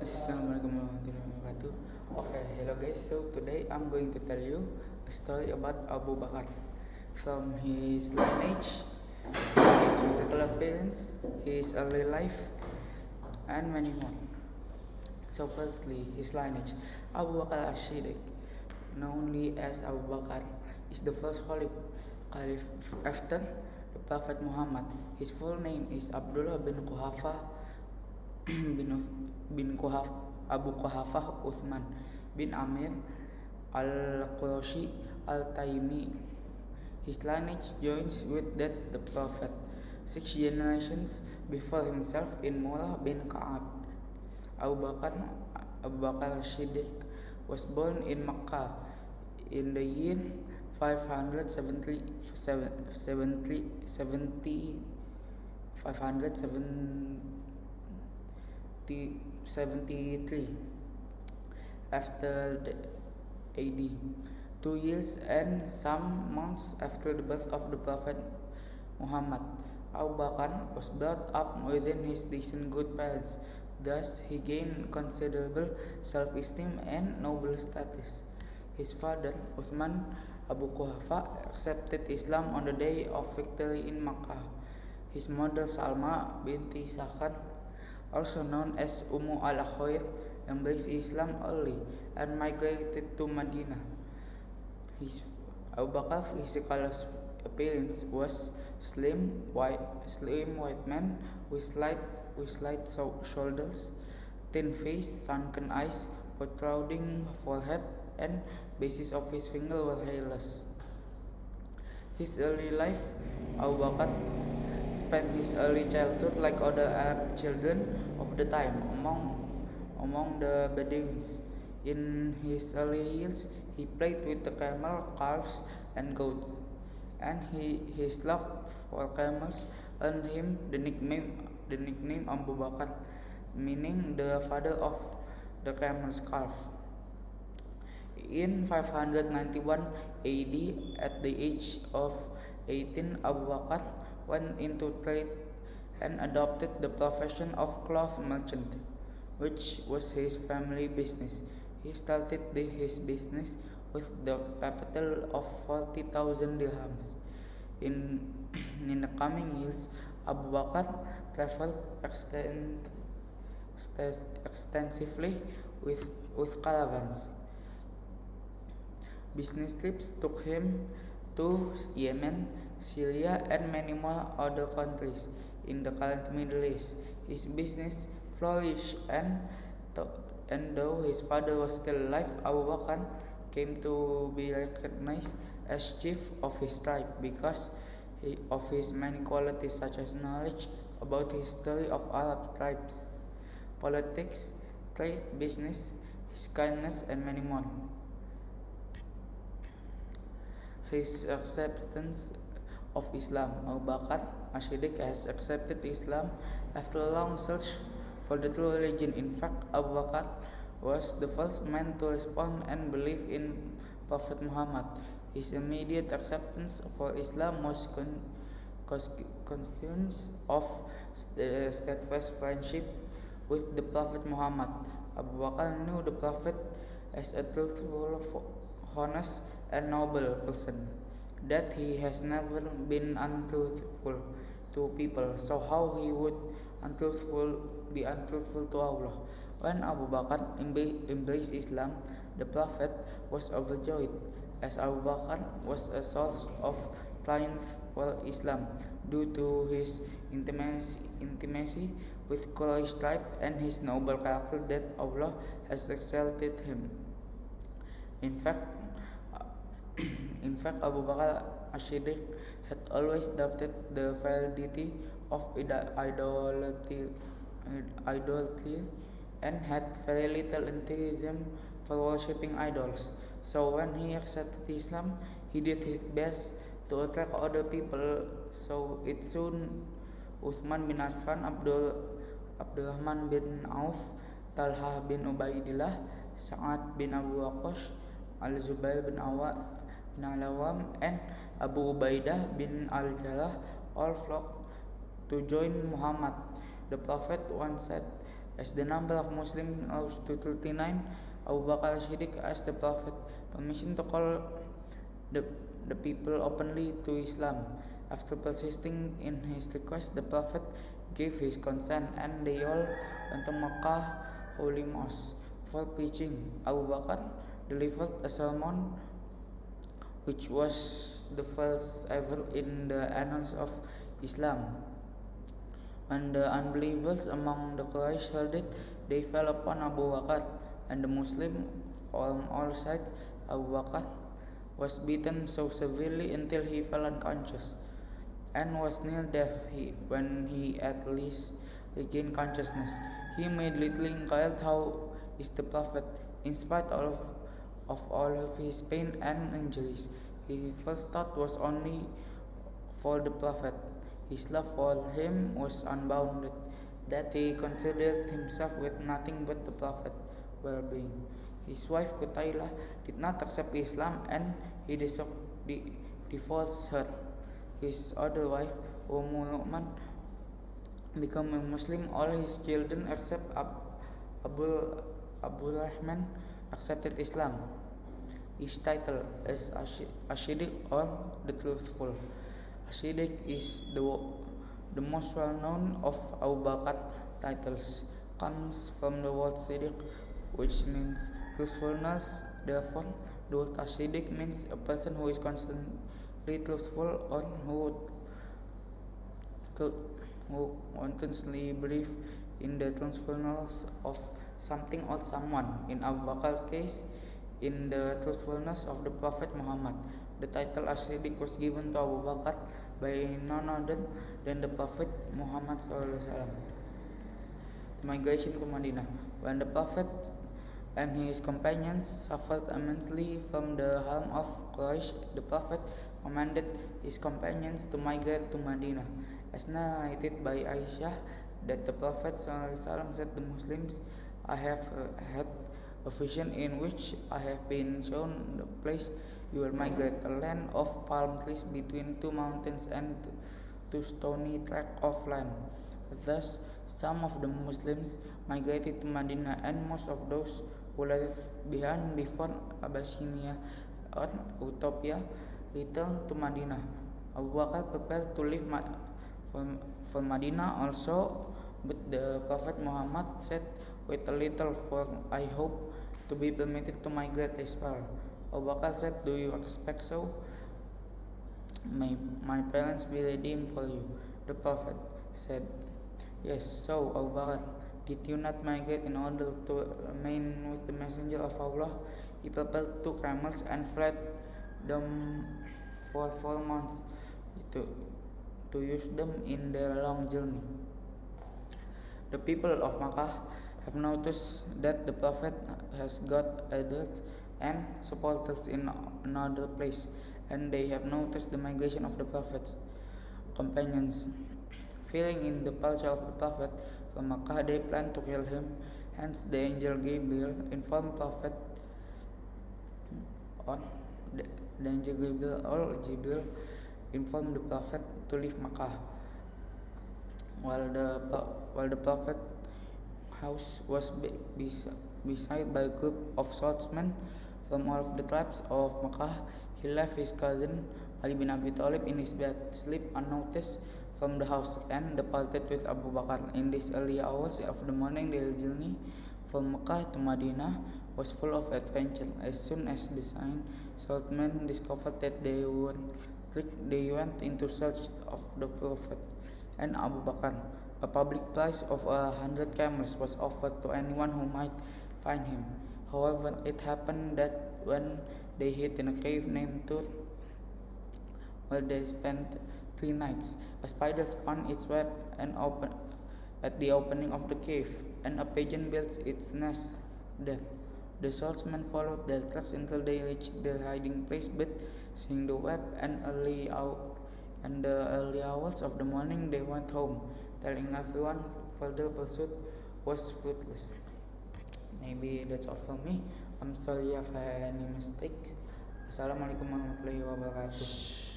Assalamualaikum warahmatullahi wabarakatuh. Okay, hello guys. So today I'm going to tell you a story about Abu Bakar, from his lineage, his physical appearance, his early life, and many more. So firstly, his lineage. Abu Bakar as-Siddiq, known as Abu Bakar, is the first caliph after the Prophet Muhammad. His full name is Abdullah bin Quhafa bin Abu Quhafah Uthman bin Amir al-Qurashi al-Taimi. His lineage joins with that the Prophet 6 generations before himself in Murrah bin Ka'ab. Abu Bakar Siddiq was born in Makkah in the year 570, 573 after the AD, 2 years and some months after the birth of the Prophet Muhammad. Abu Bakr was brought up within his decent good parents, thus he gained considerable self-esteem and noble status. His father, Uthman Abu Quhafa, accepted Islam on the day of victory in Makkah. His mother, Salma binti Sakhar, also known as Ummu al-Khair, embraced Islam early and migrated to Medina. Abu Bakr's physical appearance was slim white man with slight shoulders, thin face, sunken eyes, protruding forehead, and bases of his finger were hairless. His early life. Abu Bakr spent his early childhood like other Arab children of the time among the Bedouins. In his early years, he played with the camel, calves, and goats, and his love for camels earned him the nickname Abu Bakr, meaning the father of the camel's calf. In 591 AD, at the age of 18, Abu Bakr went into trade and adopted the profession of cloth merchant, which was his family business. He started his business with the capital of 40,000 dirhams. In the coming years, Abu Bakr traveled extensively with caravans. Business trips took him to Yemen, Syria, and many more other countries in the current Middle East. His business flourished, and though his father was still alive, Abu Bakr came to be recognized as chief of his tribe because of his many qualities such as knowledge about the history of Arab tribes, politics, trade, business, his kindness, and many more. His acceptance of Islam. Abu Bakr as-Siddiq has accepted Islam after a long search for the true religion. In fact, Abu Bakr was the first man to respond and believe in Prophet Muhammad. His immediate acceptance for Islam was consequence of the steadfast friendship with the Prophet Muhammad. Abu Bakr knew the Prophet as a truthful, honest, and noble person, that he has never been untruthful to people, so how he would be untruthful to Allah? When Abu Bakr embraced Islam, the Prophet was overjoyed, as Abu Bakr was a source of triumph for Islam due to his intimacy with Quraysh tribe and his noble character that Allah has exalted him. In fact, Abu Bakr as-Siddiq had always doubted the validity of idolatry and had very little enthusiasm for worshipping idols. So when he accepted Islam, he did his best to attract other people. So it soon Uthman bin Affan, Abdurrahman bin Auf, Talha bin Ubaidillah, Sa'ad bin Abu Waqqas, Al-Zubair bin Al-Awwam, and Abu Ubaidah bin Al-Jarrah all flocked to join Muhammad. The Prophet once said, As the number of Muslims rose to 39, Abu Bakr as-Siddiq asked the Prophet permission to call the, the people openly to Islam. After persisting in his request, the Prophet gave his consent and they all went to Makkah Holy Mosque for preaching. Abu Bakr delivered a sermon which was the first ever in the annals of Islam. When the unbelievers among the Quraysh heard it, they fell upon Abu Bakr and the Muslims from all sides. Abu Bakr was beaten so severely until he fell unconscious and was near death when he at least regained consciousness. He immediately inquired how is the Prophet, in spite of all of his pain and injuries. His first thought was only for the Prophet. His love for him was unbounded, that he considered himself with nothing but the Prophet's well-being. His wife Qutailah did not accept Islam and he divorced her. His other wife, Nu'man, became a Muslim. All his children except Abu Rahman accepted Islam. His title is As-Siddiq or the Truthful. As-Siddiq is the most well-known of Abu Bakr titles. Comes from the word Siddiq, which means truthfulness. Therefore, the word As-Siddiq means a person who is constantly truthful or who continuously believe in the truthfulness of something or someone. In Abu Bakr's case, in the truthfulness of the Prophet Muhammad. The title As-Siddiq was given to Abu Bakr by none other than the Prophet Muhammad SAW. Migration to Medina. When the Prophet and his companions suffered immensely from the harm of Quraysh, the Prophet commanded his companions to migrate to Medina. As narrated by Aisha, that the Prophet SAW said to Muslims, I have had a vision in which I have been shown the place you will migrate, a land of palm trees between two mountains and two stony tracts of land. Thus, some of the Muslims migrated to Medina, and most of those who left behind before Abyssinia or Utopia returned to Medina. Abu Bakr prepared to leave for Medina also, but the Prophet Muhammad said, wait a little, for I hope to be permitted to migrate as well. Abu Bakr said, do you expect so? May my parents be redeemed for you? The Prophet said, yes. So, Abu Bakr, did you not migrate in order to remain with the Messenger of Allah? He prepared 2 camels and fed them for 4 months to use them in their long journey. The people of Makkah have noticed that the Prophet has got adults and supporters in another place, and they have noticed the migration of the Prophet's companions. Fearing in the departure of the Prophet from Makkah, they planned to kill him. Hence, the angel Gabriel informed Prophet, or the angel Gabriel or Jibril informed the Prophet to leave Makkah. While the Prophet house was beside by a group of swordsmen from all of the tribes of Makkah, he left his cousin Ali bin Abi Thalib in his bed, sleep unnoticed from the house, and departed with Abu Bakr. In these early hours of the morning, their journey from Makkah to Medina was full of adventure. As soon as the swordsmen discovered that they were tricked, they went into search of the Prophet and Abu Bakr. A public price of 100 camels was offered to anyone who might find him. However, it happened that when they hid in a cave named Tur, where they spent 3 nights, a spider spun its web and opened at the opening of the cave, and a pigeon built its nest there. The swordsmen followed their tracks until they reached their hiding place, but seeing the web and the early hours of the morning, they went home, telling everyone further pursuit was fruitless. Maybe that's all for me. I'm sorry if I had any mistakes. Assalamualaikum warahmatullahi wabarakatuh.